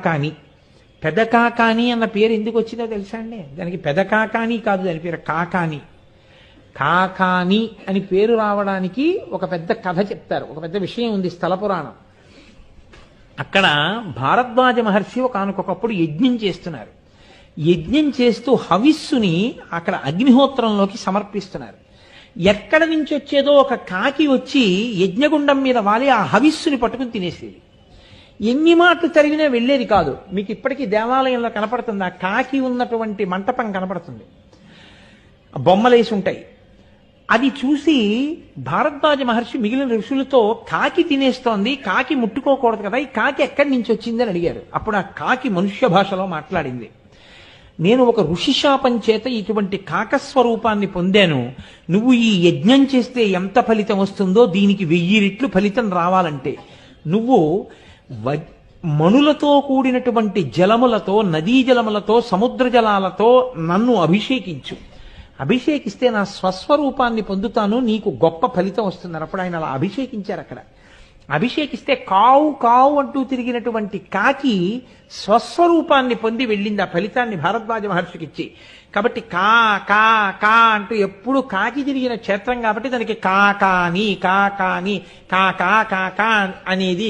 కాకాని. పెదకాకాని అన్న పేరు ఎందుకు వచ్చిందో తెలుసా అండి? దానికి పెదకాకాని కాదు, దాని పేరు కాకాని. కాకాని అని పేరు రావడానికి ఒక పెద్ద కథ చెప్తారు, ఒక పెద్ద విషయం ఉంది స్థల పురాణం. అక్కడ భారద్వాజ మహర్షి ఒకానొకప్పుడు యజ్ఞం చేస్తున్నారు. యజ్ఞం చేస్తూ హవిస్సుని అక్కడ అగ్నిహోత్రంలోకి సమర్పిస్తున్నారు. ఎక్కడ నుంచి వచ్చేదో ఒక కాకి వచ్చి యజ్ఞగుండం మీద వాలి ఆ హవిస్సుని పట్టుకుని తినేసేది. ఎన్ని మాటలు చదివినా వెళ్ళేది కాదు. మీకు ఇప్పటికీ దేవాలయంలో కనపడుతుంది, ఆ కాకి ఉన్నటువంటి మంటపం కనపడుతుంది, బొమ్మలేసి ఉంటాయి. అది చూసి భారద్వాజ మహర్షి మిగిలిన ఋషులతో కాకి తినేస్తోంది, కాకి ముట్టుకోకూడదు కదా, ఈ కాకి ఎక్కడి నుంచి వచ్చింది అని అడిగారు. అప్పుడు ఆ కాకి మనుష్య భాషలో మాట్లాడింది, నేను ఒక ఋషి శాపం చేత ఇటువంటి కాకస్వరూపాన్ని పొందాను. నువ్వు ఈ యజ్ఞం చేస్తే ఎంత ఫలితం వస్తుందో దీనికి 1000 రెట్లు ఫలితం రావాలంటే నువ్వు మణులతో కూడినటువంటి జలములతో, నదీ జలములతో, సముద్ర జలాలతో నన్ను అభిషేకించు. అభిషేకిస్తే నా స్వస్వరూపాన్ని పొందుతాను, నీకు గొప్ప ఫలితం వస్తున్నారు. అప్పుడు ఆయన అలా అభిషేకించారు. అక్కడ అభిషేకిస్తే కావు కావు అంటూ తిరిగినటువంటి కాకి స్వస్వరూపాన్ని పొంది వెళ్ళింది, ఆ ఫలితాన్ని భారద్వాజ మహర్షికి ఇచ్చి. కాబట్టి కా కా కా అంటూ ఎప్పుడు కాకి తిరిగిన క్షేత్రం కాబట్టి దానికి కాకాని కాకాని కా కా కా కా అనేది